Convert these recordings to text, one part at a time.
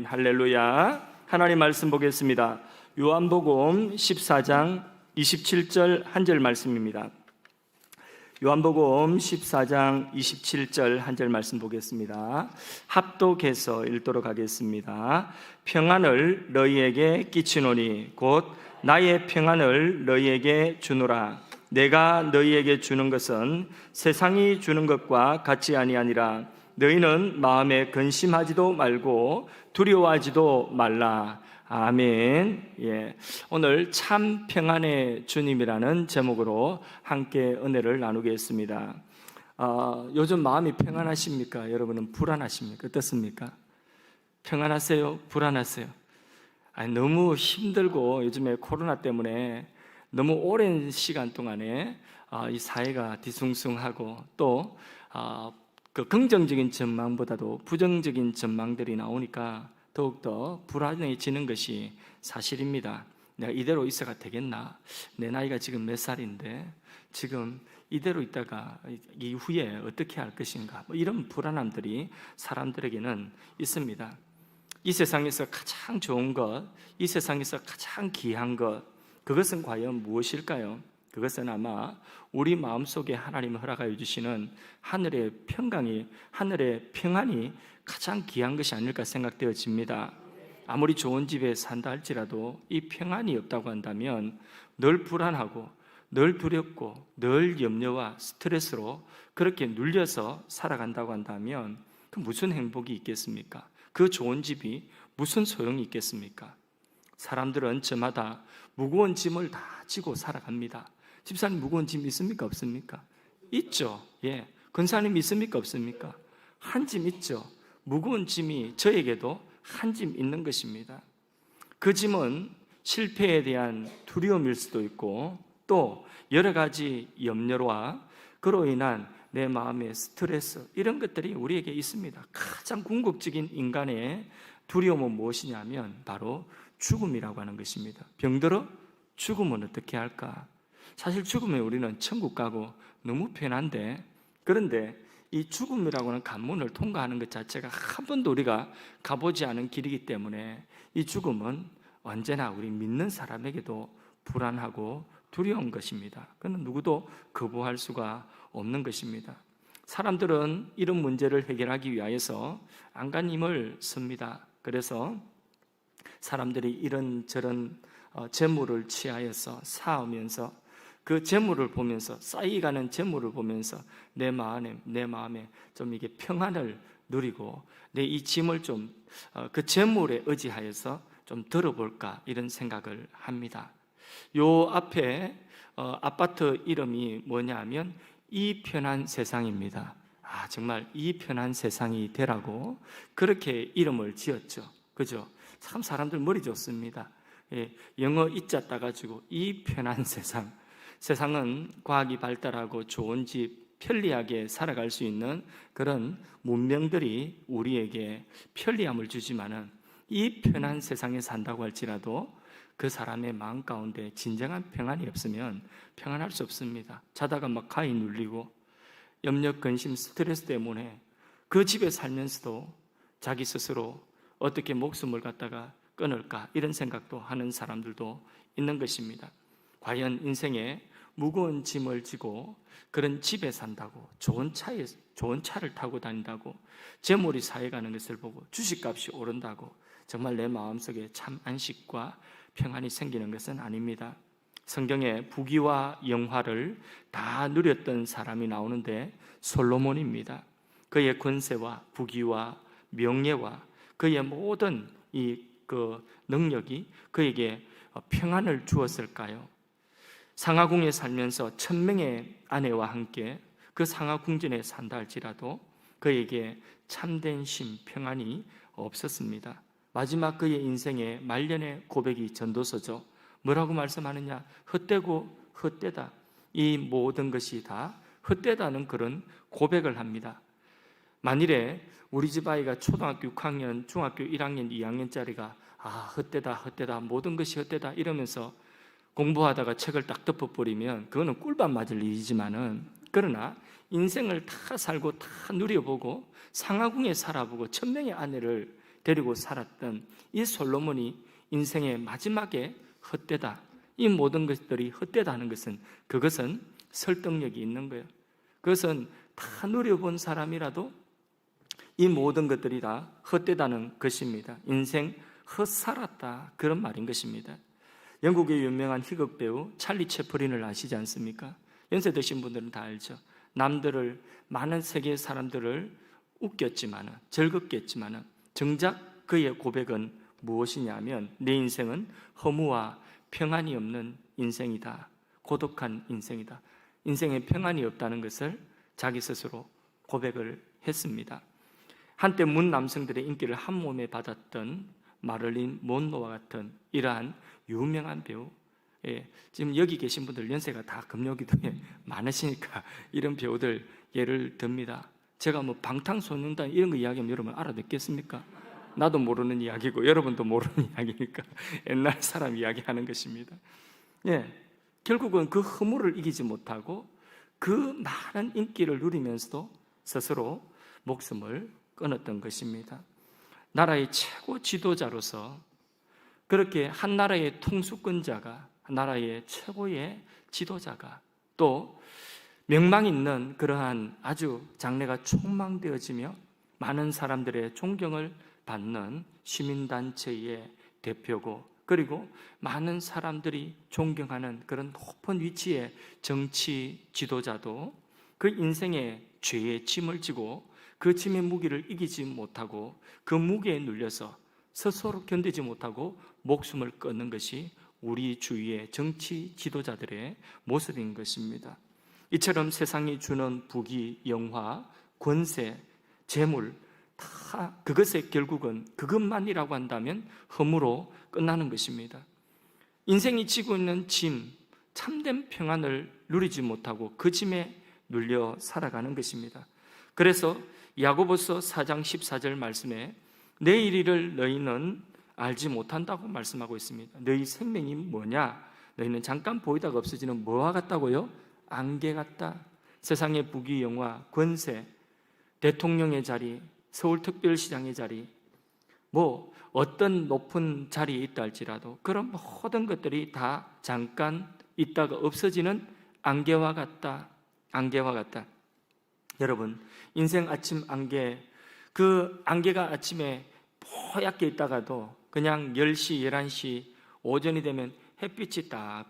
할렐루야. 하나님 말씀 보겠습니다. 요한복음 14장 27절 한 절 말씀입니다. 요한복음 14장 27절 한 절 말씀 보겠습니다. 합독해서 읽도록 하겠습니다. 평안을 너희에게 끼치노니 곧 나의 평안을 너희에게 주노라. 내가 너희에게 주는 것은 세상이 주는 것과 같이 아니하니라. 너희는 마음에 근심하지도 말고 두려워하지도 말라. 아멘. 예. 오늘 참 평안의 주님이라는 제목으로 함께 은혜를 나누겠습니다. 요즘 마음이 평안하십니까? 여러분은 불안하십니까? 어떻습니까? 평안하세요? 불안하세요? 너무 힘들고 요즘에 코로나 때문에 너무 오랜 시간 동안에 이 사회가 뒤숭숭하고 또 그 긍정적인 전망보다도 부정적인 전망들이 나오니까 더욱더 불안해지는 것이 사실입니다. 내가 이대로 있어가 되겠나? 내 나이가 지금 몇 살인데 지금 이대로 있다가 이후에 어떻게 할 것인가? 이런 불안함들이 사람들에게는 있습니다. 이 세상에서 가장 좋은 것, 이 세상에서 가장 귀한 것, 그것은 과연 무엇일까요? 그것은 아마 우리 마음속에 하나님이 허락하여 주시는 하늘의 평안이 가장 귀한 것이 아닐까 생각되어집니다. 아무리 좋은 집에 산다 할지라도 이 평안이 없다고 한다면 늘 불안하고 늘 두렵고 늘 염려와 스트레스로 그렇게 눌려서 살아간다고 한다면 그 무슨 행복이 있겠습니까? 그 좋은 집이 무슨 소용이 있겠습니까? 사람들은 저마다 무거운 짐을 다 지고 살아갑니다. 집사님 무거운 짐 있습니까? 없습니까? 있죠. 예. 권사님 있습니까? 없습니까? 한 짐 있죠. 무거운 짐이 저에게도 한 짐 있는 것입니다. 그 짐은 실패에 대한 두려움일 수도 있고 또 여러 가지 염려와 그로 인한 내 마음의 스트레스 이런 것들이 우리에게 있습니다. 가장 궁극적인 인간의 두려움은 무엇이냐면 바로 죽음이라고 하는 것입니다. 병들어 죽으면 어떻게 할까? 사실 죽으면 우리는 천국 가고 너무 편한데 그런데 이 죽음이라고 하는 관문을 통과하는 것 자체가 한 번도 우리가 가보지 않은 길이기 때문에 이 죽음은 언제나 우리 믿는 사람에게도 불안하고 두려운 것입니다. 그건 누구도 거부할 수가 없는 것입니다. 사람들은 이런 문제를 해결하기 위하여서 안간힘을 씁니다. 그래서 사람들이 이런저런 재물을 취하여서 쌓으면서 그 재물을 보면서 쌓이가는 재물을 보면서 내 마음에 좀 이게 평안을 누리고 내 이 짐을 좀 그 재물에 의지하여서 좀 들어볼까 이런 생각을 합니다. 요 앞에 아파트 이름이 뭐냐면 이 편한 세상입니다. 정말 이 편한 세상이 되라고 그렇게 이름을 지었죠. 그죠? 참 사람들 머리 좋습니다. 예, 영어 이자 따가지고 이 편한 세상. 세상은 과학이 발달하고 좋은 집, 편리하게 살아갈 수 있는 그런 문명들이 우리에게 편리함을 주지만은 이 편한 세상에 산다고 할지라도 그 사람의 마음 가운데 진정한 평안이 없으면 평안할 수 없습니다. 자다가 막 가위 눌리고 염려, 근심, 스트레스 때문에 그 집에 살면서도 자기 스스로 어떻게 목숨을 갖다가 끊을까 이런 생각도 하는 사람들도 있는 것입니다. 과연 인생에 무거운 짐을 지고 그런 집에 산다고 좋은 차를 타고 다닌다고 재물이 쌓여가는 것을 보고 주식값이 오른다고 정말 내 마음속에 참 안식과 평안이 생기는 것은 아닙니다. 성경에 부귀와 영화를 다 누렸던 사람이 나오는데 솔로몬입니다. 그의 권세와 부귀와 명예와 그의 모든 그 능력이 그에게 평안을 주었을까요? 상하궁에 살면서 1000명의 아내와 함께 그 상하궁전에 산다 할지라도 그에게 참된 심, 평안이 없었습니다. 마지막 그의 인생의 말년의 고백이 전도서죠. 뭐라고 말씀하느냐? 헛되고 헛되다. 이 모든 것이 다 헛되다는 그런 고백을 합니다. 만일에 우리 집 아이가 초등학교 6학년, 중학교 1학년, 2학년짜리가 헛되다, 모든 것이 헛되다 이러면서 공부하다가 책을 딱 덮어버리면 그거는 꿀밤 맞을 일이지만은 그러나 인생을 다 살고 다 누려보고 상하궁에 살아보고 1000명의 아내를 데리고 살았던 이 솔로몬이 인생의 마지막에 헛되다, 이 모든 것들이 헛되다는 것은, 그것은 설득력이 있는 거예요. 그것은 다 누려본 사람이라도 이 모든 것들이 다 헛되다는 것입니다. 인생 헛살았다, 그런 말인 것입니다. 영국의 유명한 희극 배우 찰리 채플린을 아시지 않습니까? 연세 드신 분들은 다 알죠. 남들을, 많은 세계의 사람들을 웃겼지만은, 즐겁게 했지만은 정작 그의 고백은 무엇이냐면, 내 인생은 허무와 평안이 없는 인생이다, 고독한 인생이다, 인생에 평안이 없다는 것을 자기 스스로 고백을 했습니다. 한때 문 남성들의 인기를 한 몸에 받았던 마를린 몬로와 같은 이러한 유명한 배우, 지금 여기 계신 분들 연세가 다 금요기도에 많으시니까 이런 배우들 예를 듭니다. 제가 뭐 방탄소년단 이런 거 이야기하면 여러분 알아듣겠습니까? 나도 모르는 이야기고 여러분도 모르는 이야기니까 옛날 사람 이야기하는 것입니다. 결국은 그 허물을 이기지 못하고 그 많은 인기를 누리면서도 스스로 목숨을 끊었던 것입니다. 나라의 최고 지도자로서 그렇게 한 나라의 통수권자가, 나라의 최고의 지도자가, 또 명망 있는 그러한 아주 장래가 촉망되어지며 많은 사람들의 존경을 받는 시민단체의 대표고, 그리고 많은 사람들이 존경하는 그런 높은 위치의 정치 지도자도 그 인생의 죄의 짐을 지고 그 짐의 무게를 이기지 못하고 그 무게에 눌려서 스스로 견디지 못하고 목숨을 끊는 것이 우리 주위의 정치 지도자들의 모습인 것입니다. 이처럼 세상이 주는 부귀, 영화, 권세, 재물, 다 그것의 결국은 그것만이라고 한다면 허무로 끝나는 것입니다. 인생이 지고 있는 짐, 참된 평안을 누리지 못하고 그 짐에 눌려 살아가는 것입니다. 그래서 야고보서 4장 14절 말씀에 내일 일을 너희는 알지 못한다고 말씀하고 있습니다. 너희 생명이 뭐냐? 너희는 잠깐 보이다가 없어지는 뭐와 같다고요? 안개 같다. 세상의 부귀, 영화, 권세, 대통령의 자리, 서울특별시장의 자리, 뭐 어떤 높은 자리에 있다 할지라도 그런 모든 것들이 다 잠깐 있다가 없어지는 안개와 같다. 안개와 같다. 여러분, 인생 아침 안개, 그 안개가 아침에 뽀얗게 있다가도 그냥 10시, 11시 오전이 되면 햇빛이 딱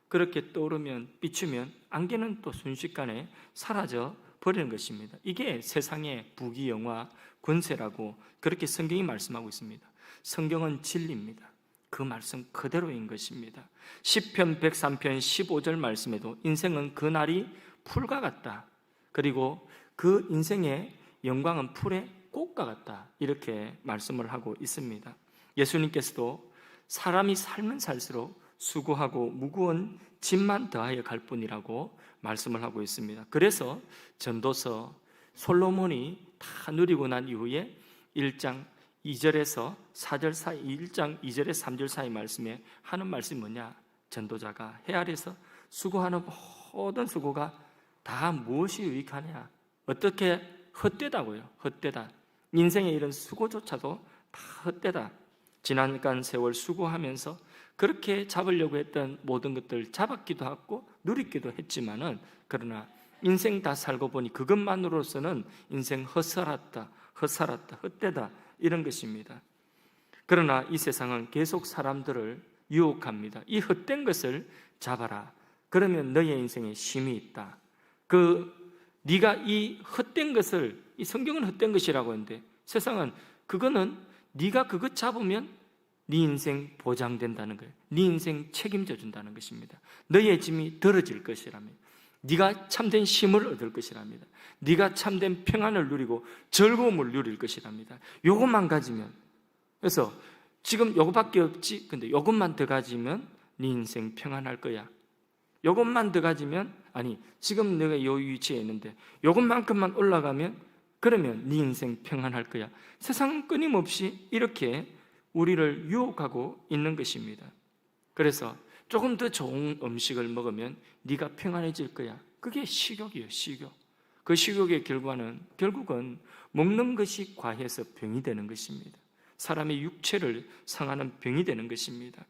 그렇게 떠오르면, 비추면 안개는 또 순식간에 사라져 버리는 것입니다. 이게 세상의 부귀, 영화, 권세라고 그렇게 성경이 말씀하고 있습니다. 성경은 진리입니다. 그 말씀 그대로인 것입니다. 시편 103편 15절 말씀에도 인생은 그 날이 풀과 같다, 그리고 그 인생의 영광은 풀의 꽃과 같다, 이렇게 말씀을 하고 있습니다. 예수님께서도 사람이 살면 살수록 수고하고 무거운 짐만 더하여 갈 뿐이라고 말씀을 하고 있습니다. 그래서 전도서 솔로몬이 다 누리고 난 이후에 1장 2절에서 4절 사이, 1장 2절에서 3절 사이 말씀에 하는 말씀이 뭐냐? 전도자가 해 아래서 수고하는 모든 수고가 다 무엇이 유익하냐? 어떻게 헛되다고요? 헛되다. 인생의 이런 수고조차도 다 헛되다. 지난간 세월 수고하면서 그렇게 잡으려고 했던 모든 것들 잡았기도 하고 누리기도 했지만은, 그러나 인생 다 살고 보니 그것만으로서는 인생 헛살았다, 헛되다, 이런 것입니다. 그러나 이 세상은 계속 사람들을 유혹합니다. 이 헛된 것을 잡아라. 그러면 너의 인생에 쉼이 있다. 네가 이 헛된 것을, 이 성경은 헛된 것이라고 하는데 세상은 그거는 네가 그것 잡으면 네 인생 보장된다는 거예요. 네 인생 책임져 준다는 것입니다. 너의 짐이 덜어질 것이랍니다. 네가 참된 쉼을 얻을 것이랍니다. 네가 참된 평안을 누리고 즐거움을 누릴 것이랍니다. 요것만 가지면, 그래서 지금 요것밖에 없지, 근데 요것만 더 가지면 네 인생 평안할 거야. 요것만 더 가지면, 아니 지금 내가 요 위치에 있는데 요것만큼만 올라가면 그러면 네 인생 평안할 거야. 세상은 끊임없이 이렇게 우리를 유혹하고 있는 것입니다. 그래서 조금 더 좋은 음식을 먹으면 네가 평안해질 거야. 그게 식욕이에요, 식욕. 그 식욕의 결과는 결국은 먹는 것이 과해서 병이 되는 것입니다. 사람의 육체를 상하는 병이 되는 것입니다.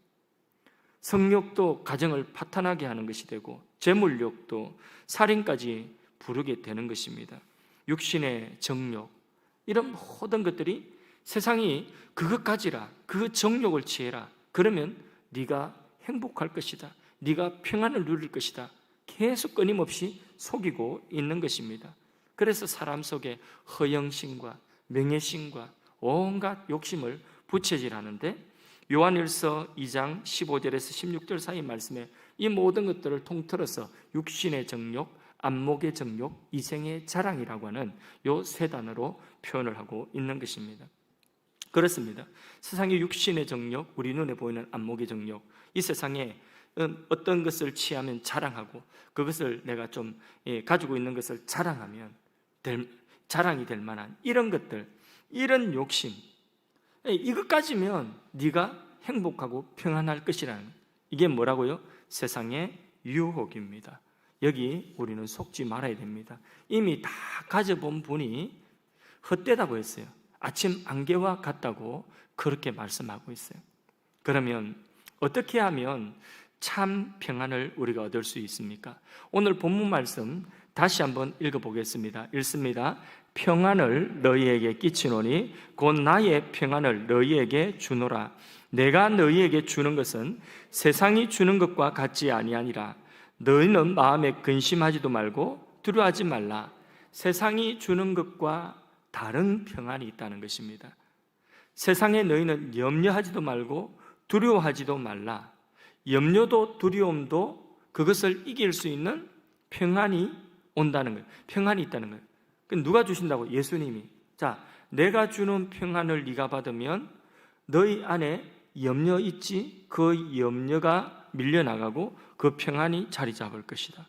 성욕도 가정을 파탄하게 하는 것이 되고 재물욕도 살인까지 부르게 되는 것입니다. 육신의 정욕, 이런 모든 것들이 세상이 그것 가지라, 그 정욕을 취해라, 그러면 네가 행복할 것이다, 네가 평안을 누릴 것이다, 계속 끊임없이 속이고 있는 것입니다. 그래서 사람 속에 허영심과 명예심과 온갖 욕심을 부채질하는데, 요한일서 2장 15절에서 16절 사이 말씀에 이 모든 것들을 통틀어서 육신의 정욕, 안목의 정욕, 이생의 자랑이라고 하는 요 세 단어로 표현을 하고 있는 것입니다. 그렇습니다. 세상의 육신의 정욕, 우리 눈에 보이는 안목의 정욕, 이 세상에 어떤 것을 취하면 자랑하고 그것을 내가 좀 가지고 있는 것을 자랑하면 자랑이 될 만한 이런 것들, 이런 욕심, 이것 가지면 네가 행복하고 평안할 것이라는, 이게 뭐라고요? 세상의 유혹입니다. 여기 우리는 속지 말아야 됩니다. 이미 다 가져본 분이 헛되다고 했어요. 아침 안개와 같다고 그렇게 말씀하고 있어요. 그러면 어떻게 하면 참 평안을 우리가 얻을 수 있습니까? 오늘 본문 말씀 다시 한번 읽어보겠습니다. 읽습니다. 평안을 너희에게 끼치노니 곧 나의 평안을 너희에게 주노라. 내가 너희에게 주는 것은 세상이 주는 것과 같지 아니하니라. 너희는 마음에 근심하지도 말고 두려워하지 말라. 세상이 주는 것과 다른 평안이 있다는 것입니다. 세상에 너희는 염려하지도 말고 두려워하지도 말라. 염려도 두려움도 그것을 이길 수 있는 평안이 온다는 거예요. 평안이 있다는 거예요. 누가 주신다고? 예수님이. 자, 내가 주는 평안을 네가 받으면 너희 안에 염려 있지? 그 염려가 밀려나가고 그 평안이 자리 잡을 것이다.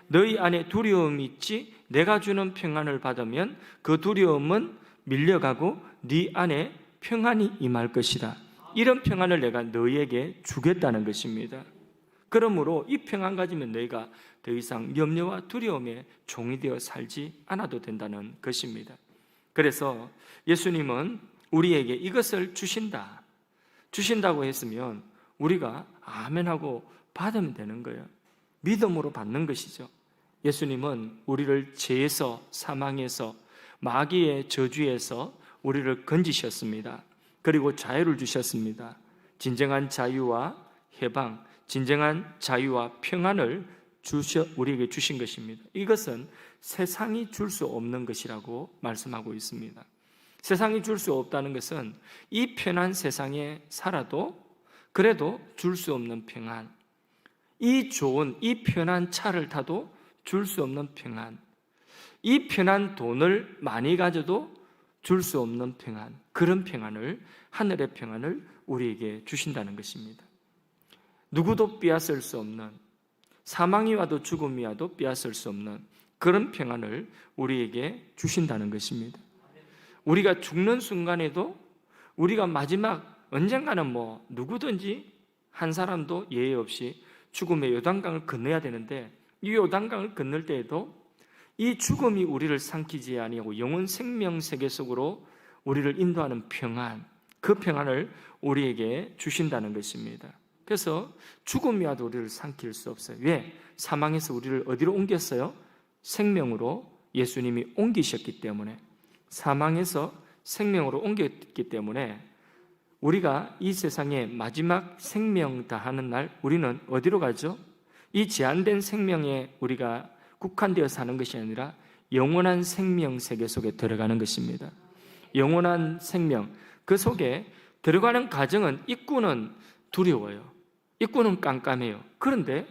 너희 안에 두려움이 있지? 내가 주는 평안을 받으면 그 두려움은 밀려가고 네 안에 평안이 임할 것이다. 이런 평안을 내가 너희에게 주겠다는 것입니다. 그러므로 이 평안 가지면 너희가 더 이상 염려와 두려움에 종이 되어 살지 않아도 된다는 것입니다. 그래서 예수님은 우리에게 이것을 주신다고 했으면 우리가 아멘하고 받으면 되는 거예요. 믿음으로 받는 것이죠. 예수님은 우리를 죄에서, 사망에서, 마귀의 저주에서 우리를 건지셨습니다. 그리고 자유를 주셨습니다. 진정한 자유와 해방, 진정한 자유와 평안을 우리에게 주신 것입니다. 이것은 세상이 줄 수 없는 것이라고 말씀하고 있습니다. 세상이 줄 수 없다는 것은 이 편한 세상에 살아도 그래도 줄 수 없는 평안, 이 좋은, 이 편한 차를 타도 줄 수 없는 평안, 이 편한 돈을 많이 가져도 줄 수 없는 평안, 그런 평안을, 하늘의 평안을 우리에게 주신다는 것입니다. 누구도 빼앗을 수 없는, 사망이 와도 죽음이 와도 빼앗을 수 없는 그런 평안을 우리에게 주신다는 것입니다. 우리가 죽는 순간에도, 우리가 마지막 언젠가는 누구든지 한 사람도 예외 없이 죽음의 요단강을 건너야 되는데, 이 요단강을 건널 때에도 이 죽음이 우리를 삼키지 아니하고 영원 생명 세계 속으로 우리를 인도하는 평안, 그 평안을 우리에게 주신다는 것입니다. 그래서 죽음이 와도 우리를 삼킬 수 없어요. 왜? 사망에서 우리를 어디로 옮겼어요? 생명으로 예수님이 옮기셨기 때문에, 사망에서 생명으로 옮겼기 때문에 우리가 이 세상에 마지막 생명 다하는 날 우리는 어디로 가죠? 이 제한된 생명에 우리가 국한되어 사는 것이 아니라 영원한 생명 세계 속에 들어가는 것입니다. 영원한 생명, 그 속에 들어가는 과정은 입구는 두려워요. 입구는 깜깜해요. 그런데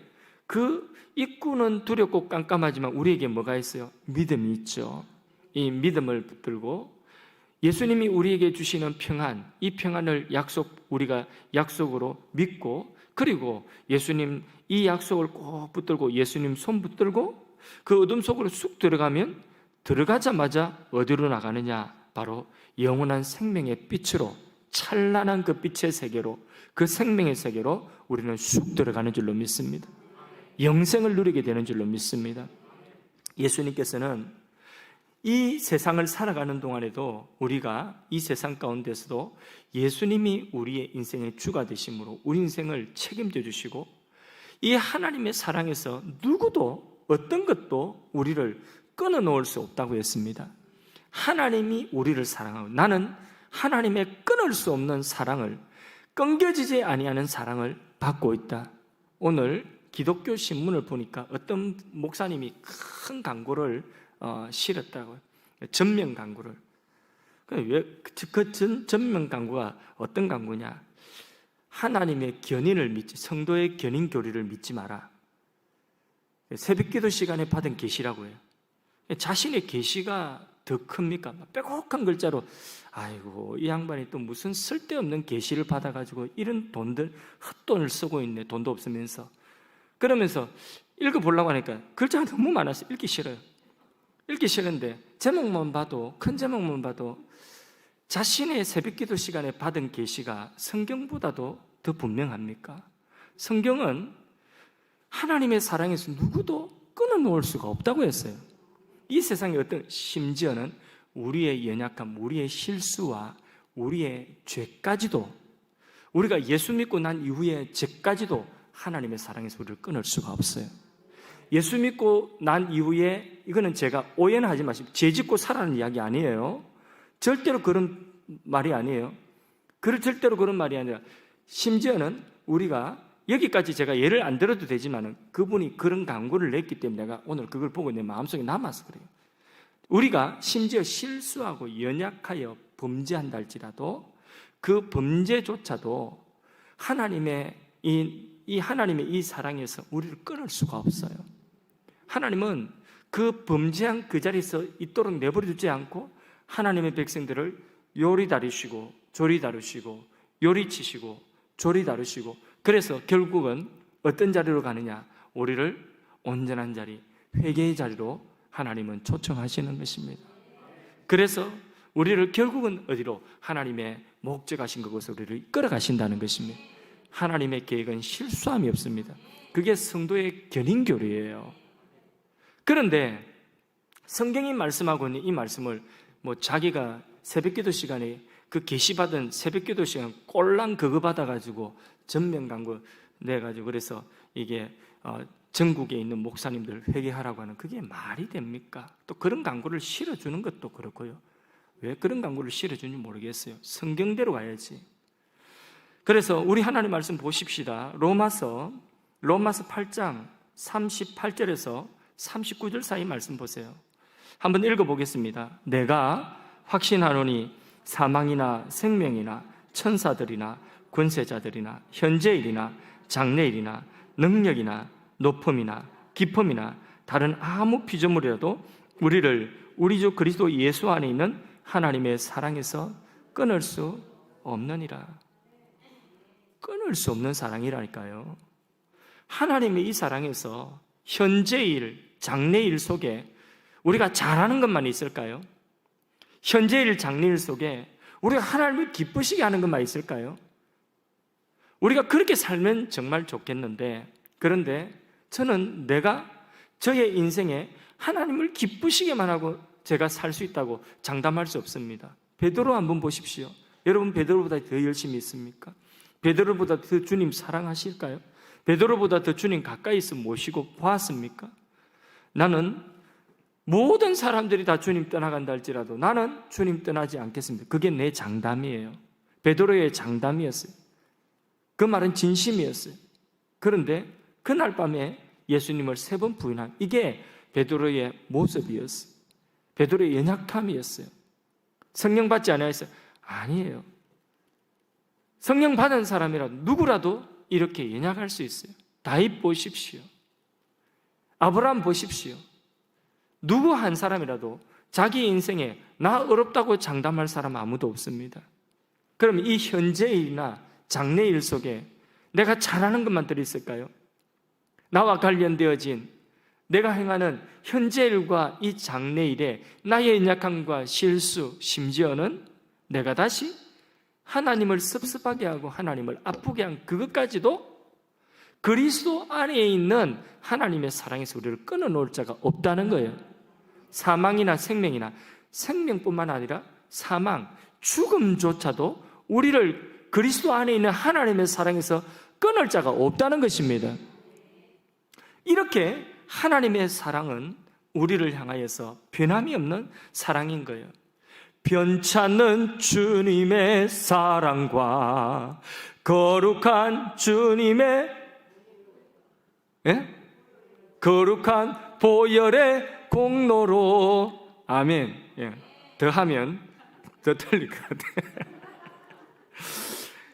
그 입구는 두렵고 깜깜하지만 우리에게 뭐가 있어요? 믿음이 있죠. 이 믿음을 붙들고 예수님이 우리에게 주시는 평안, 이 평안을 우리가 약속으로 믿고, 그리고 예수님 이 약속을 꼭 붙들고 예수님 손 붙들고 그 어둠 속으로 쑥 들어가면, 들어가자마자 어디로 나가느냐? 바로 영원한 생명의 빛으로, 찬란한 그 빛의 세계로, 그 생명의 세계로 우리는 쑥 들어가는 줄로 믿습니다. 영생을 누리게 되는 줄로 믿습니다. 예수님께서는 이 세상을 살아가는 동안에도 우리가 이 세상 가운데서도 예수님이 우리의 인생의 주가 되심으로 우리 인생을 책임져 주시고 이 하나님의 사랑에서 누구도 어떤 것도 우리를 끊어놓을 수 없다고 했습니다. 하나님이 우리를 사랑하고 나는 하나님의 끊을 수 없는 사랑을, 끊겨지지 아니하는 사랑을 받고 있다. 오늘 기독교 신문을 보니까 어떤 목사님이 큰 광고를 실었다고요. 전면 광고를. 그 전면 광고가 어떤 광고냐? 하나님의 견인을 믿지, 성도의 견인 교리를 믿지 마라. 새벽기도 시간에 받은 계시라고 해요. 자신의 계시가 더 큽니까? 빼곡한 글자로 아이고 이 양반이 또 무슨 쓸데없는 계시를 받아가지고 이런 돈들 헛돈을 쓰고 있네. 돈도 없으면서. 그러면서 읽어보려고 하니까 글자가 너무 많아서 읽기 싫어요. 읽기 싫은데 제목만 봐도, 큰 제목만 봐도 자신의 새벽기도 시간에 받은 계시가 성경보다도 더 분명합니까? 성경은 하나님의 사랑에서 누구도 끊어놓을 수가 없다고 했어요. 이 세상의 어떤, 심지어는 우리의 연약함, 우리의 실수와 우리의 죄까지도, 우리가 예수 믿고 난 이후에 죄까지도 하나님의 사랑에서 우리를 끊을 수가 없어요. 예수 믿고 난 이후에, 이거는 제가 오해는 하지 마시고 죄 짓고 살아는 이야기 아니에요. 절대로 그런 말이 아니에요. 절대로 그런 말이 아니라, 심지어는 우리가 여기까지 제가 예를 안 들어도 되지만 그분이 그런 강구를 냈기 때문에 내가 오늘 그걸 보고 내 마음속에 남아서 그래요. 우리가 심지어 실수하고 연약하여 범죄한다 할지라도 그 범죄조차도 하나님의 하나님의 이 사랑에서 우리를 끊을 수가 없어요. 하나님은 그 범죄한 그 자리에서 있도록 내버려 두지 않고 하나님의 백성들을 요리 다루시고 조리 다루시고 요리 치시고 조리 다루시고, 그래서 결국은 어떤 자리로 가느냐? 우리를 온전한 자리, 회개의 자리로 하나님은 초청하시는 것입니다. 그래서 우리를 결국은 어디로? 하나님의 목적하신 그곳으로 우리를 끌어가신다는 것입니다. 하나님의 계획은 실수함이 없습니다. 그게 성도의 견인교리예요. 그런데 성경이 말씀하고 있는 이 말씀을 자기가 새벽기도 시간에 그 계시받은 새벽기도 시간 꼴랑 그거 받아가지고 전면 광고 내가지고 그래서 이게 전국에 있는 목사님들 회개하라고 하는, 그게 말이 됩니까? 또 그런 광고를 실어주는 것도 그렇고요. 왜 그런 광고를 실어주는지 모르겠어요. 성경대로 가야지. 그래서 우리 하나님 말씀 보십시다. 로마서 8장 38절에서 39절 사이 말씀 보세요. 한번 읽어보겠습니다. 내가 확신하노니 사망이나 생명이나 천사들이나 권세자들이나 현재일이나 장래일이나 능력이나 높음이나 깊음이나 다른 아무 피조물이라도 우리를 우리 주 그리스도 예수 안에 있는 하나님의 사랑에서 끊을 수 없느니라. 끊을 수 없는 사랑이라니까요. 하나님의 이 사랑에서 현재일, 장래일 속에 우리가 잘하는 것만 있을까요? 현재일, 장래일 속에 우리가 하나님을 기쁘시게 하는 것만 있을까요? 우리가 그렇게 살면 정말 좋겠는데, 그런데 저는 내가 저의 인생에 하나님을 기쁘시게만 하고 제가 살 수 있다고 장담할 수 없습니다. 베드로 한번 보십시오. 여러분 베드로보다 더 열심히 있습니까? 베드로보다 더 주님 사랑하실까요? 베드로보다 더 주님 가까이서 모시고 보았습니까? 나는 모든 사람들이 다 주님 떠나간다 할지라도 나는 주님 떠나지 않겠습니다. 그게 내 장담이에요. 베드로의 장담이었어요. 그 말은 진심이었어요. 그런데 그날 밤에 예수님을 3번 부인한, 이게 베드로의 모습이었어요. 베드로의 연약함이었어요. 성령 받지 않아서 아니에요. 성령 받은 사람이라도 누구라도 이렇게 연약할 수 있어요. 다윗 보십시오. 아브라함 보십시오. 누구 한 사람이라도 자기 인생에 나 어렵다고 장담할 사람 아무도 없습니다. 그럼 이 현재일이나 장래일 속에 내가 잘하는 것만 들어있을까요? 나와 관련되어진 내가 행하는 현재일과 이 장래일에 나의 연약함과 실수, 심지어는 내가 다시 하나님을 섭섭하게 하고 하나님을 아프게 한 그것까지도 그리스도 안에 있는 하나님의 사랑에서 우리를 끊어놓을 자가 없다는 거예요. 사망이나 생명이나, 생명뿐만 아니라 사망, 죽음조차도 우리를 그리스도 안에 있는 하나님의 사랑에서 끊을 자가 없다는 것입니다. 이렇게 하나님의 사랑은 우리를 향하여서 변함이 없는 사랑인 거예요. 변찮는 주님의 사랑과 거룩한 주님의 거룩한 보혈의 공로로. 아멘. 더 하면 더 틀릴 것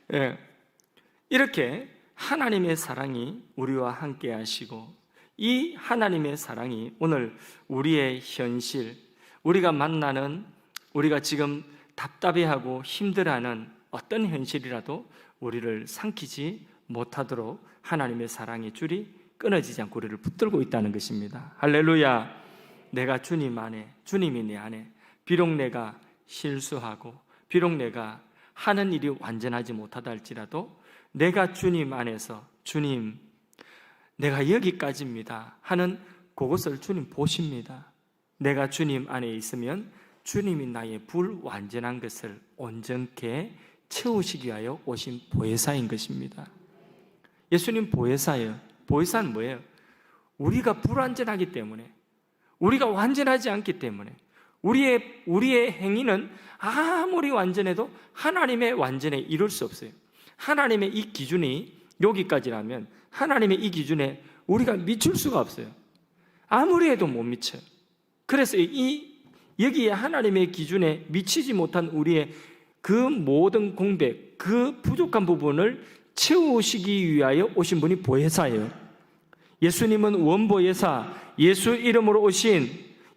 같아요. 이렇게 하나님의 사랑이 우리와 함께 하시고, 이 하나님의 사랑이 오늘 우리의 현실, 우리가 만나는, 우리가 지금 답답해하고 힘들어하는 어떤 현실이라도 우리를 삼키지 못하도록 하나님의 사랑의 줄이 끊어지지 않고 우리를 붙들고 있다는 것입니다. 할렐루야. 내가 주님 안에, 주님이 내 안에, 비록 내가 실수하고 비록 내가 하는 일이 완전하지 못하다 할지라도 내가 주님 안에서, 주님 내가 여기까지입니다 하는 그것을 주님 보십니다. 내가 주님 안에 있으면 주님이 나의 불완전한 것을 온전케 채우시기 위하여 오신 보혜사인 것입니다. 예수님 보혜사예요. 보혜사는 뭐예요? 우리가 불완전하기 때문에, 우리가 완전하지 않기 때문에, 우리의 행위는 아무리 완전해도 하나님의 완전에 이룰 수 없어요. 하나님의 이 기준이 여기까지라면 하나님의 이 기준에 우리가 미칠 수가 없어요. 아무리 해도 못 미쳐요. 그래서 여기에 하나님의 기준에 미치지 못한 우리의 그 모든 공백, 그 부족한 부분을 채우시기 위하여 오신 분이 보혜사예요. 예수님은 원보혜사, 예수 이름으로 오신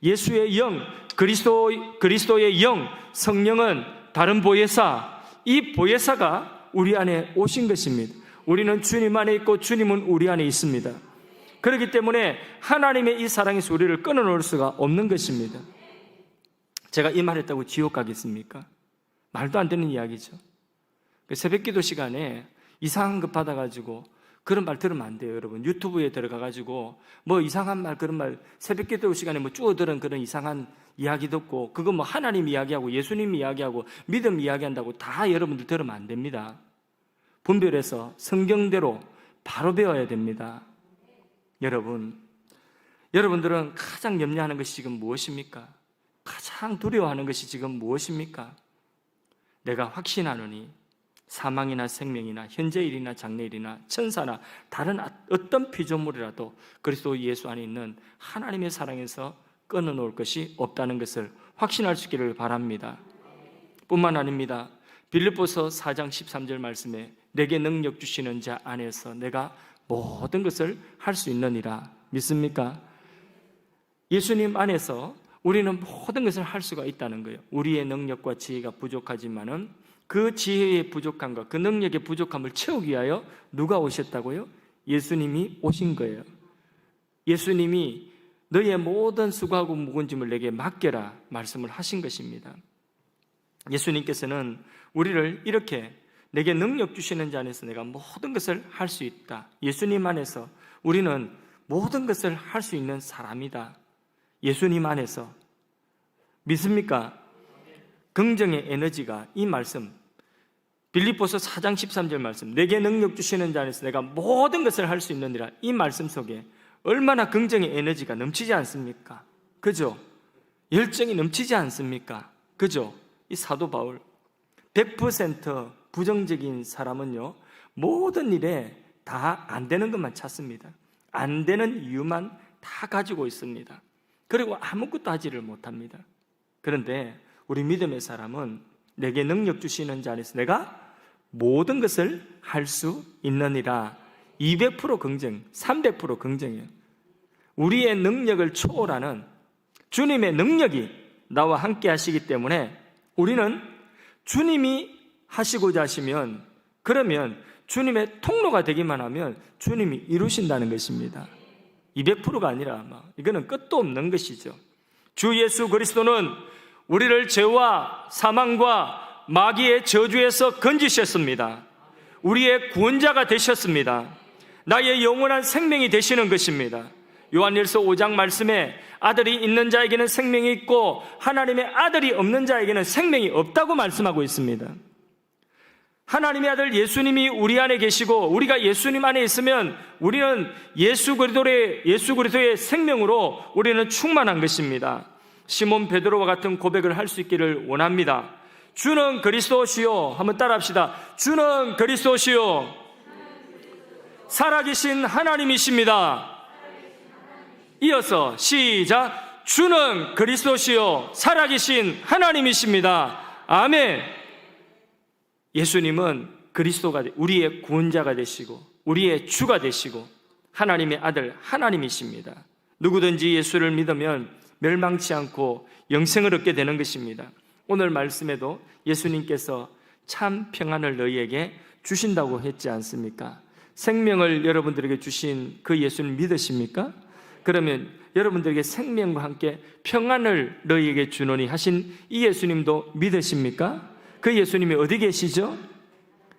예수의 영, 그리스도의 영, 성령은 다른 보혜사, 이 보혜사가 우리 안에 오신 것입니다. 우리는 주님 안에 있고 주님은 우리 안에 있습니다. 그렇기 때문에 하나님의 이 사랑에서 우리를 끊어놓을 수가 없는 것입니다. 제가 이 말했다고 지옥 가겠습니까? 말도 안 되는 이야기죠. 새벽기도 시간에 이상한 것 받아가지고 그런 말 들으면 안 돼요, 여러분. 유튜브에 들어가가지고 뭐 이상한 말, 그런 말, 새벽기도 시간에 뭐 쭈어들은 그런 이상한 이야기 듣고, 그거 뭐 하나님 이야기하고 예수님 이야기하고 믿음 이야기한다고 다 여러분들 들으면 안 됩니다. 분별해서 성경대로 바로 배워야 됩니다. 여러분들은 가장 염려하는 것이 지금 무엇입니까? 가장 두려워하는 것이 지금 무엇입니까? 내가 확신하노니 사망이나 생명이나 현재일이나 장래일이나 천사나 다른 어떤 피조물이라도 그리스도 예수 안에 있는 하나님의 사랑에서 끊어놓을 것이 없다는 것을 확신할 수 있기를 바랍니다. 뿐만 아닙니다. 빌립보서 4장 13절 말씀에 내게 능력 주시는 자 안에서 내가 모든 것을 할 수 있느니라. 믿습니까? 예수님 안에서 우리는 모든 것을 할 수가 있다는 거예요. 우리의 능력과 지혜가 부족하지만은 그 지혜의 부족함과 그 능력의 부족함을 채우기 위하여 누가 오셨다고요? 예수님이 오신 거예요. 예수님이 너희의 모든 수고하고 무거운 짐을 내게 맡겨라 말씀을 하신 것입니다. 예수님께서는 우리를 이렇게 내게 능력 주시는 자 안에서 내가 모든 것을 할 수 있다. 예수님 안에서 우리는 모든 것을 할 수 있는 사람이다. 예수님 안에서. 믿습니까? 긍정의 에너지가 이 말씀, 빌립보서 4장 13절 말씀, 내게 능력 주시는 자 안에서 내가 모든 것을 할 수 있느니라, 이 말씀 속에 얼마나 긍정의 에너지가 넘치지 않습니까? 그죠? 열정이 넘치지 않습니까? 그죠? 이 사도 바울 100% 부정적인 사람은요, 모든 일에 다 안 되는 것만 찾습니다. 안 되는 이유만 다 가지고 있습니다. 그리고 아무것도 하지를 못합니다. 그런데 우리 믿음의 사람은 내게 능력 주시는 자 안에서 내가 모든 것을 할 수 있느니라. 200% 긍정, 300% 긍정이에요. 우리의 능력을 초월하는 주님의 능력이 나와 함께 하시기 때문에 우리는 주님이 하시고자 하시면, 그러면 주님의 통로가 되기만 하면 주님이 이루신다는 것입니다. 200%가 아니라 이거는 끝도 없는 것이죠. 주 예수 그리스도는 우리를 죄와 사망과 마귀의 저주에서 건지셨습니다. 우리의 구원자가 되셨습니다. 나의 영원한 생명이 되시는 것입니다. 요한일서 5장 말씀에 아들이 있는 자에게는 생명이 있고 하나님의 아들이 없는 자에게는 생명이 없다고 말씀하고 있습니다. 하나님의 아들 예수님이 우리 안에 계시고 우리가 예수님 안에 있으면 우리는 예수 그리스도의 생명으로 우리는 충만한 것입니다. 시몬 베드로와 같은 고백을 할 수 있기를 원합니다. 주는 그리스도시요. 한번 따라합시다. 주는 그리스도시요. 살아계신 하나님이십니다. 이어서 시작. 주는 그리스도시요. 살아계신 하나님이십니다. 아멘. 예수님은 그리스도가 우리의 구원자가 되시고 우리의 주가 되시고 하나님의 아들 하나님이십니다. 누구든지 예수를 믿으면 멸망치 않고 영생을 얻게 되는 것입니다. 오늘 말씀에도 예수님께서 참 평안을 너희에게 주신다고 했지 않습니까? 생명을 여러분들에게 주신 그 예수님 믿으십니까? 그러면 여러분들에게 생명과 함께 평안을 너희에게 주노니 하신 이 예수님도 믿으십니까? 그 예수님이 어디 계시죠?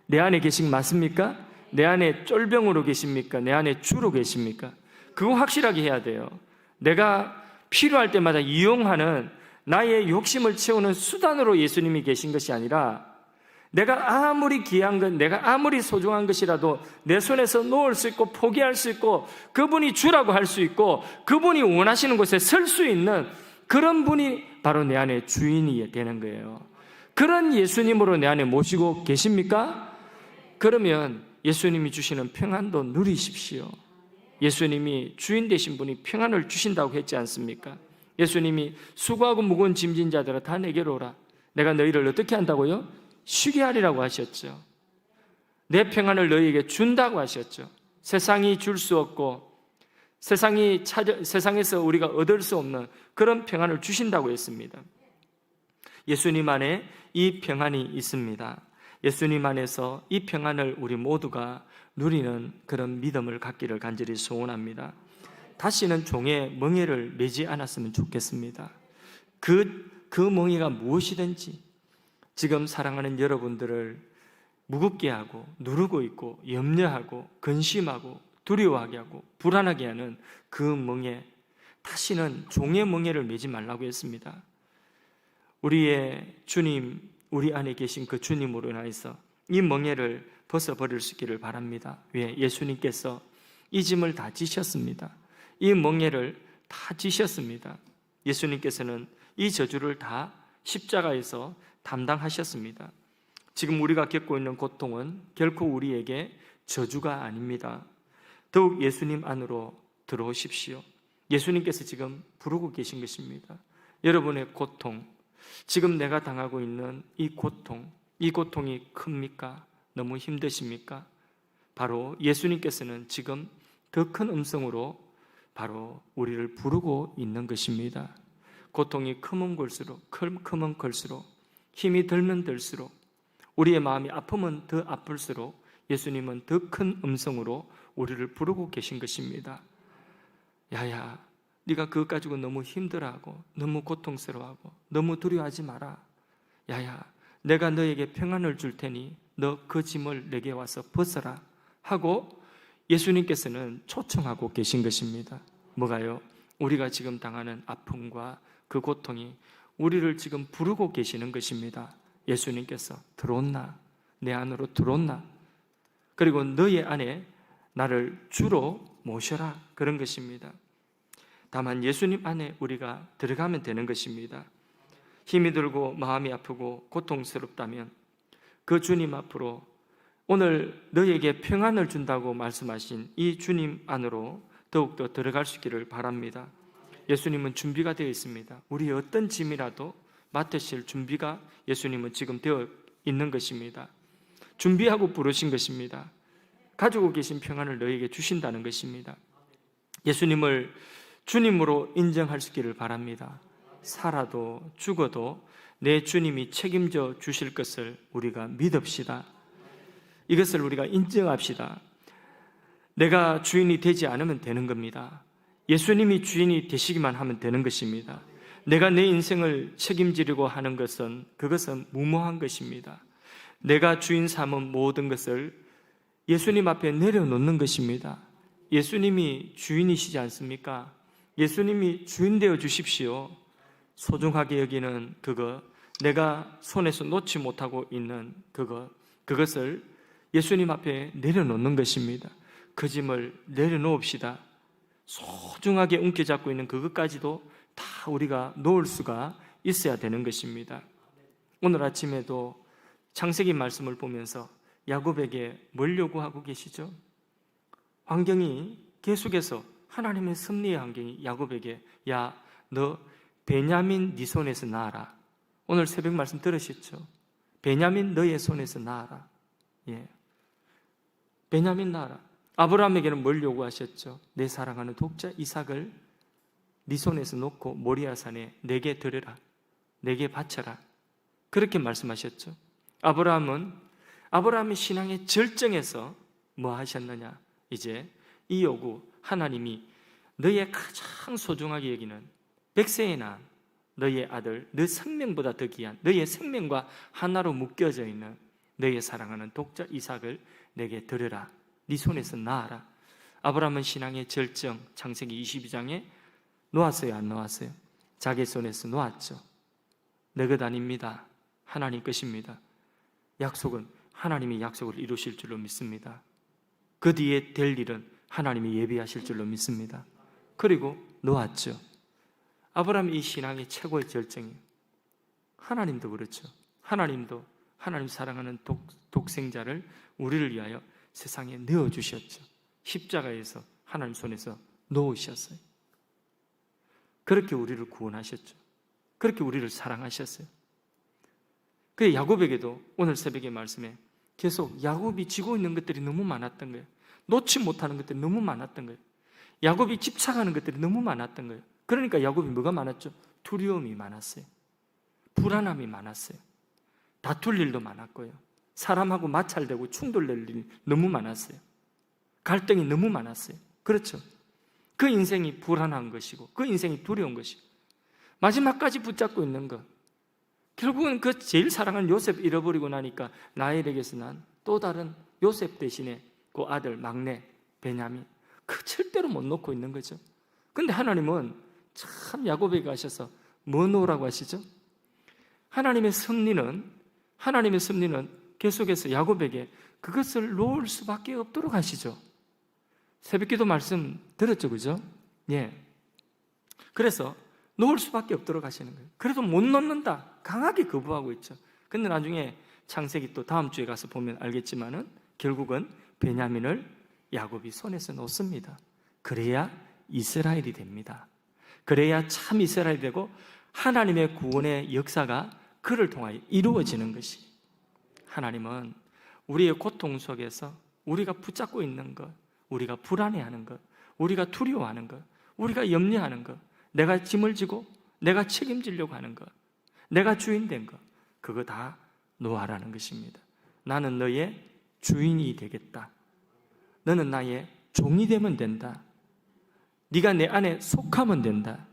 내 안에 계신 맞습니까? 내 안에 쫄병으로 계십니까? 내 안에 주로 계십니까? 그거 확실하게 해야 돼요. 내가 필요할 때마다 이용하는 나의 욕심을 채우는 수단으로 예수님이 계신 것이 아니라 내가 아무리 귀한 것, 내가 아무리 소중한 것이라도 내 손에서 놓을 수 있고 포기할 수 있고 그분이 주라고 할 수 있고 그분이 원하시는 곳에 설 수 있는 그런 분이 바로 내 안에 주인이 되는 거예요. 그런 예수님으로 내 안에 모시고 계십니까? 그러면 예수님이 주시는 평안도 누리십시오. 예수님이 주인 되신 분이 평안을 주신다고 했지 않습니까? 예수님이 수고하고 무거운 짐진 자들아 다 내게로 오라. 내가 너희를 어떻게 한다고요? 쉬게 하리라고 하셨죠. 내 평안을 너희에게 준다고 하셨죠. 세상이 줄 수 없고 세상에서 우리가 얻을 수 없는 그런 평안을 주신다고 했습니다. 예수님 안에 이 평안이 있습니다. 예수님 안에서 이 평안을 우리 모두가 누리는 그런 믿음을 갖기를 간절히 소원합니다. 다시는 종의 멍에를 매지 않았으면 좋겠습니다. 그 멍에가 무엇이든지 지금 사랑하는 여러분들을 무겁게 하고 누르고 있고 염려하고 근심하고 두려워하게 하고 불안하게 하는 그 멍에 다시는 종의 멍에를 매지 말라고 했습니다. 우리의 주님, 우리 안에 계신 그 주님으로 인해서 이 멍에를 벗어버릴 수 있기를 바랍니다. 왜? 예수님께서 이 짐을 다 지셨습니다. 이 멍에를 다 지셨습니다. 예수님께서는 이 저주를 다 십자가에서 담당하셨습니다. 지금 우리가 겪고 있는 고통은 결코 우리에게 저주가 아닙니다. 더욱 예수님 안으로 들어오십시오. 예수님께서 지금 부르고 계신 것입니다. 여러분의 고통, 지금 내가 당하고 있는 이 고통이 큽니까? 너무 힘드십니까? 바로 예수님께서는 지금 더 큰 음성으로 바로 우리를 부르고 있는 것입니다. 고통이 크면 클수록 힘이 들면 들수록 우리의 마음이 아프면 더 아플수록 예수님은 더 큰 음성으로 우리를 부르고 계신 것입니다. 야야, 네가 그것 가지고 너무 힘들어하고 너무 고통스러워하고 너무 두려워하지 마라. 야야, 내가 너에게 평안을 줄 테니 너 그 짐을 내게 와서 벗어라 하고 예수님께서는 초청하고 계신 것입니다. 뭐가요? 우리가 지금 당하는 아픔과 그 고통이 우리를 지금 부르고 계시는 것입니다. 예수님께서 들어온나? 내 안으로 들어온나? 그리고 너의 안에 나를 주로 모셔라, 그런 것입니다. 다만 예수님 안에 우리가 들어가면 되는 것입니다. 힘이 들고 마음이 아프고 고통스럽다면 그 주님 앞으로 오늘 너에게 평안을 준다고 말씀하신 이 주님 안으로 더욱더 들어갈 수 있기를 바랍니다. 예수님은 준비가 되어 있습니다. 우리의 어떤 짐이라도 맡으실 준비가 예수님은 지금 되어 있는 것입니다. 준비하고 부르신 것입니다. 가지고 계신 평안을 너에게 주신다는 것입니다. 예수님을 주님으로 인정할 수 있기를 바랍니다. 살아도 죽어도 내 주님이 책임져 주실 것을 우리가 믿읍시다. 이것을 우리가 인정합시다. 내가 주인이 되지 않으면 되는 겁니다. 예수님이 주인이 되시기만 하면 되는 것입니다. 내가 내 인생을 책임지려고 하는 것은 그것은 무모한 것입니다. 내가 주인 삼은 모든 것을 예수님 앞에 내려놓는 것입니다. 예수님이 주인이시지 않습니까? 예수님이 주인 되어 주십시오. 소중하게 여기는 그것, 내가 손에서 놓지 못하고 있는 그것을 예수님 앞에 내려놓는 것입니다. 그 짐을 내려놓읍시다. 소중하게 움켜잡고 있는 그것까지도 다 우리가 놓을 수가 있어야 되는 것입니다. 오늘 아침에도 창세기 말씀을 보면서 야곱에게 뭘 요구하고 계시죠? 환경이 계속해서 하나님의 섭리의 환경이 야곱에게, 야, 너 베냐민 네 손에서 나아라. 오늘 새벽 말씀 들으셨죠? 베냐민 너의 손에서 나아라. 예, 베냐민 나아라. 아브라함에게는 뭘 요구하셨죠? 내 사랑하는 독자 이삭을 네 손에서 놓고 모리아산에 내게 드려라. 내게 바쳐라. 그렇게 말씀하셨죠. 아브라함의 신앙의 절정에서 뭐 하셨느냐? 이제 이 요구, 하나님이 너의 가장 소중하게 여기는 백세의 난, 너의 아들, 너 생명보다 더 귀한 너의 생명과 하나로 묶여져 있는 너의 사랑하는 독자 이삭을 내게 드려라. 네 손에서 나아라. 아브라함은 신앙의 절정, 창세기 22장에 놓았어요, 안 놓았어요? 자기 손에서 놓았죠. 내 것 아닙니다. 하나님 것입니다. 약속은 하나님이 약속을 이루실 줄로 믿습니다. 그 뒤에 될 일은 하나님이 예비하실 줄로 믿습니다. 그리고 놓았죠. 아브라함이 이 신앙의 최고의 절정이에요. 하나님도 그렇죠. 하나님도 하나님 사랑하는 독생자를 우리를 위하여 세상에 내어주셨죠. 십자가에서 하나님 손에서 놓으셨어요. 그렇게 우리를 구원하셨죠. 그렇게 우리를 사랑하셨어요. 그 야곱에게도 오늘 새벽의 말씀에 계속 야곱이 지고 있는 것들이 너무 많았던 거예요. 놓지 못하는 것들이 너무 많았던 거예요. 야곱이 집착하는 것들이 너무 많았던 거예요. 그러니까 야곱이 뭐가 많았죠? 두려움이 많았어요. 불안함이 많았어요. 다툴 일도 많았고요. 사람하고 마찰되고 충돌될 일이 너무 많았어요. 갈등이 너무 많았어요. 그렇죠? 그 인생이 불안한 것이고 그 인생이 두려운 것이고 마지막까지 붙잡고 있는 것, 결국은 그 제일 사랑하는 요셉 잃어버리고 나니까 라헬에게서 난 또 다른 요셉 대신에 그 아들 막내 베냐민, 그 절대로 못 놓고 있는 거죠. 근데 하나님은 참 야곱에게 하셔서 뭐 놓으라고 하시죠? 하나님의 섭리는 계속해서 야곱에게 그것을 놓을 수밖에 없도록 하시죠. 새벽기도 말씀 들었죠, 그죠? 예. 그래서 놓을 수밖에 없도록 하시는 거예요. 그래도 못 놓는다, 강하게 거부하고 있죠. 근데 나중에 창세기 또 다음 주에 가서 보면 알겠지만은 결국은 베냐민을 야곱이 손에서 놓습니다. 그래야 이스라엘이 됩니다. 그래야 참 이스라엘이 되고 하나님의 구원의 역사가 그를 통하여 이루어지는 것이. 하나님은 우리의 고통 속에서 우리가 붙잡고 있는 것, 우리가 불안해하는 것, 우리가 두려워하는 것, 우리가 염려하는 것, 내가 짐을 지고 내가 책임지려고 하는 것, 내가 주인 된 것, 그거 다 놓아라는 것입니다. 나는 너의 주인이 되겠다. 너는 나의 종이 되면 된다. 네가 내 안에 속하면 된다.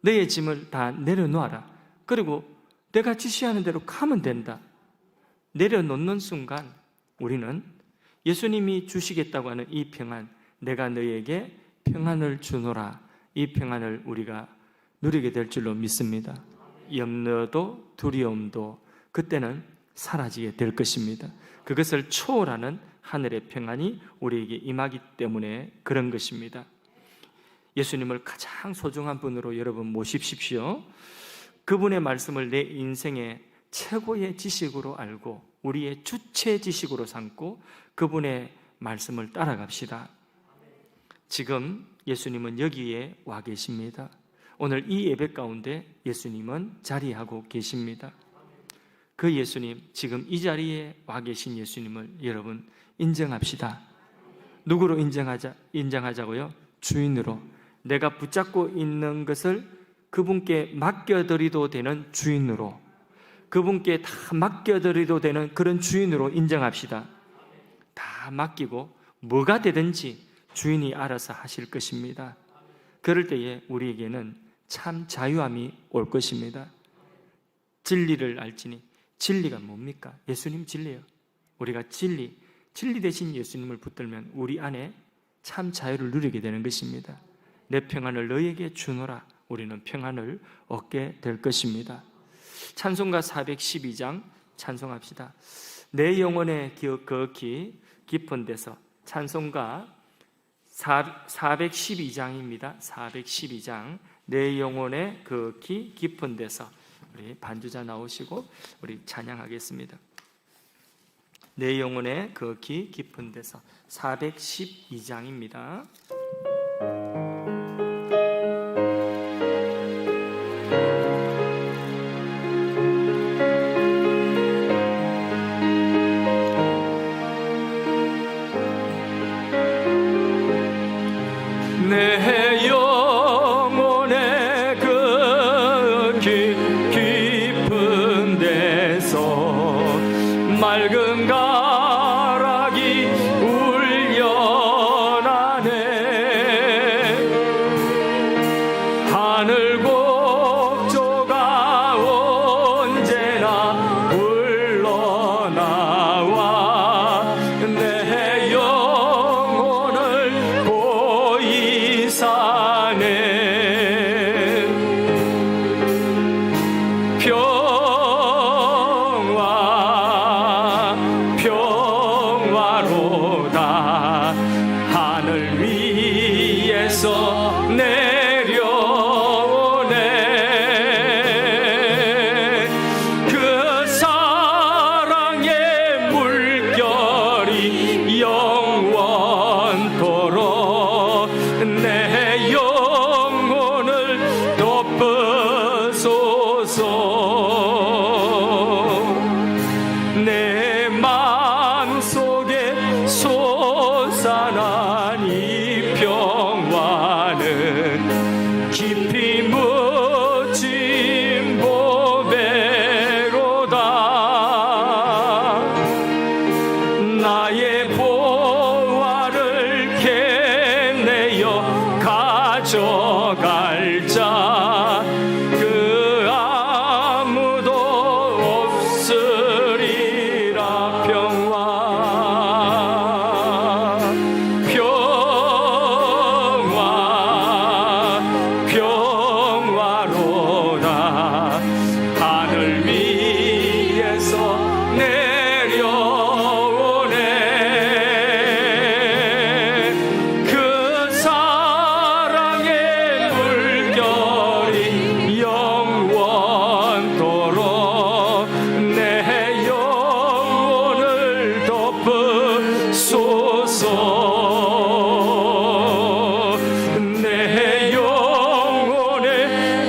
너의 짐을 다 내려놓아라. 그리고 내가 지시하는 대로 가면 된다. 내려놓는 순간 우리는 예수님이 주시겠다고 하는 이 평안, 내가 너에게 평안을 주노라, 이 평안을 우리가 누리게 될 줄로 믿습니다. 염려도 두려움도 그때는 사라지게 될 것입니다. 그것을 초월하는 하늘의 평안이 우리에게 임하기 때문에 그런 것입니다. 예수님을 가장 소중한 분으로 여러분 모십십시오. 그분의 말씀을 내 인생의 최고의 지식으로 알고 우리의 주체 지식으로 삼고 그분의 말씀을 따라갑시다. 지금 예수님은 여기에 와 계십니다. 오늘 이 예배 가운데 예수님은 자리하고 계십니다. 그 예수님, 지금 이 자리에 와 계신 예수님을 여러분 인정합시다. 누구로 인정하자고요? 주인으로. 내가 붙잡고 있는 것을 그분께 맡겨드리도 되는 주인으로, 그분께 다 맡겨드리도 되는 그런 주인으로 인정합시다. 다 맡기고 뭐가 되든지 주인이 알아서 하실 것입니다. 그럴 때에 우리에게는 참 자유함이 올 것입니다. 진리를 알지니, 진리가 뭡니까? 예수님 진리예요. 우리가 진리 대신 예수님을 붙들면 우리 안에 참 자유를 누리게 되는 것입니다. 내 평안을 너에게 주노라. 우리는 평안을 얻게 될 것입니다. 찬송가 412장 찬송합시다. 내 영혼의 거기 깊은 데서. 찬송가 412장입니다. 412장. 내 영혼의 거기 깊은 데서. 우리 반주자 나오시고 우리 찬양하겠습니다. 내 영혼의 거기 깊은 데서. 412장입니다. 내 영혼의 거기 깊은 데서 맑은 가락이 울려나네. 하늘 곡조가 언제나 흘러나와 내 영혼을 보이사네. 평화로다. 하늘 위에서 내려오네. 그 사랑의 물결이 영원토록 내 영혼을 덮으소서. 내 마음속에 솟아난 이 평화는 깊이 묻힌 보배로다. 나의 보화를 캐내어 가져갈 자 그 아무도 없으리라. 평화로다. 하늘 위에서 내려오네. 그 사랑의 물결이 영원토록 내 영혼을 덮으소서. 내 영혼의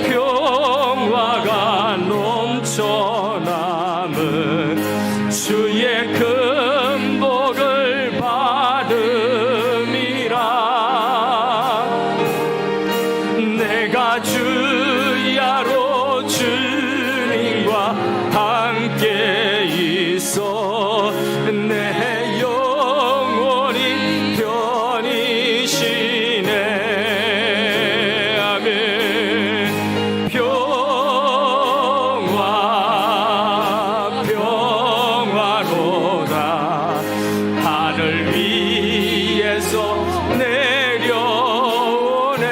평화가 넘쳐남은 주의 큰 복을 받음이라. 내가 주야로 주님과 함께 있어 내 영혼이 편이시네. 아멘. 평화로다. 하늘 위에서 내려오네.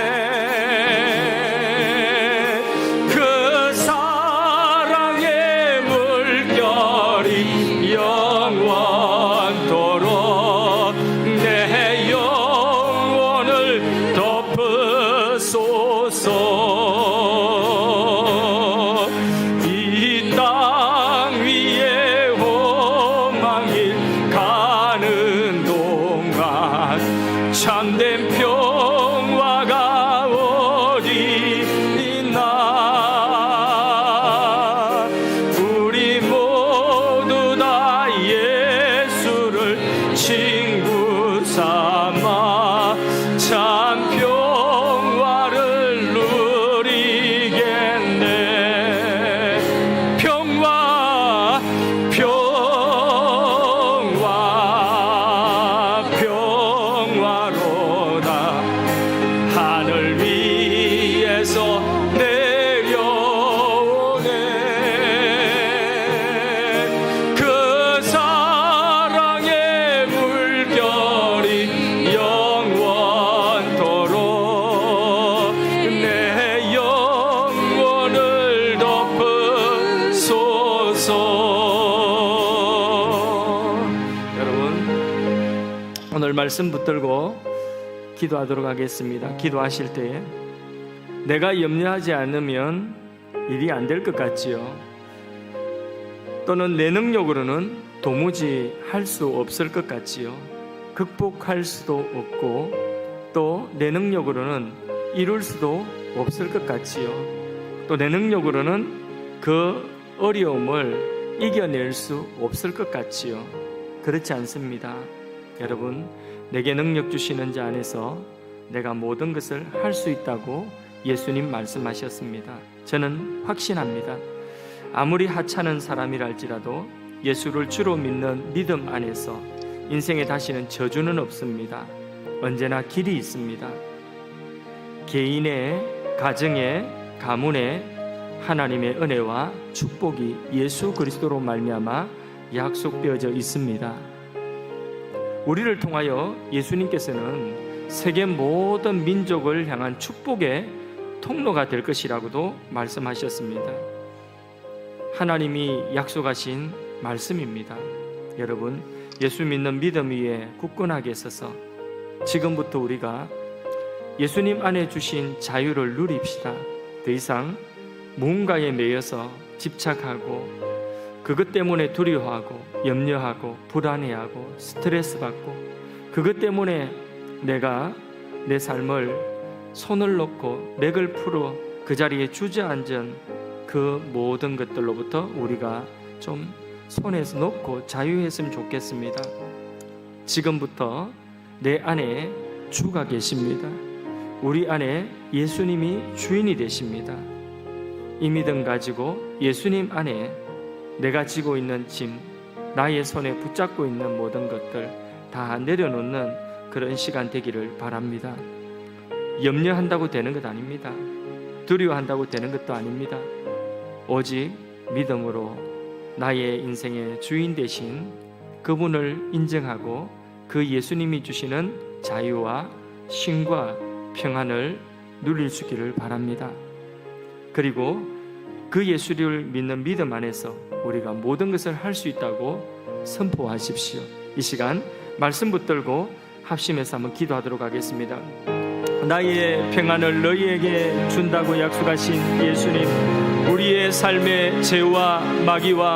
그 사랑의 물결이 영원토록 내 영혼을 덮으소서. 이 땅 위에 호망이 가는 동안 참된 평화가 어디 있나. 우리 모두 다 예수를 친구 삼아 참 평화를 누리겠네. 평화로다. 하늘 위에서 내려오네. 그 사랑의 물결이 오늘 말씀 붙들고 기도하도록 하겠습니다. 기도하실 때에 내가 염려하지 않으면 일이 안 될 것 같지요. 또는 내 능력으로는 도무지 할 수 없을 것 같지요. 극복할 수도 없고 또 내 능력으로는 이룰 수도 없을 것 같지요. 또 내 능력으로는 그 어려움을 이겨낼 수 없을 것 같지요. 그렇지 않습니다. 여러분, 내게 능력 주시는 자 안에서 내가 모든 것을 할 수 있다고 예수님 말씀하셨습니다. 저는 확신합니다. 아무리 하찮은 사람이랄지라도 예수를 주로 믿는 믿음 안에서 인생에 다시는 저주는 없습니다. 언제나 길이 있습니다. 개인의, 가정의, 가문의 하나님의 은혜와 축복이 예수 그리스도로 말미암아 약속되어져 있습니다. 우리를 통하여 예수님께서는 세계 모든 민족을 향한 축복의 통로가 될 것이라고도 말씀하셨습니다. 하나님이 약속하신 말씀입니다. 여러분, 예수 믿는 믿음 위에 굳건하게 서서 지금부터 우리가 예수님 안에 주신 자유를 누립시다. 더 이상 무언가에 매여서 집착하고 그것 때문에 두려워하고 염려하고 불안해하고 스트레스 받고 그것 때문에 내가 내 삶을 손을 놓고 맥을 풀어 그 자리에 주저앉은 그 모든 것들로부터 우리가 좀 손에서 놓고 자유했으면 좋겠습니다. 지금부터 내 안에 주가 계십니다. 우리 안에 예수님이 주인이 되십니다. 이 믿음 가지고 예수님 안에 내가 지고 있는 짐, 나의 손에 붙잡고 있는 모든 것들 다 내려놓는 그런 시간 되기를 바랍니다. 염려한다고 되는 것 아닙니다. 두려워한다고 되는 것도 아닙니다. 오직 믿음으로 나의 인생의 주인 되신 그분을 인정하고 그 예수님이 주시는 자유와 쉼과 평안을 누릴 수 있기를 바랍니다. 그리고 그 예수를 믿는 믿음 안에서 우리가 모든 것을 할 수 있다고 선포하십시오. 이 시간 말씀 붙들고 합심해서 한번 기도하도록 하겠습니다. 나의 평안을 너희에게 준다고 약속하신 예수님, 우리의 삶의 죄와 마귀와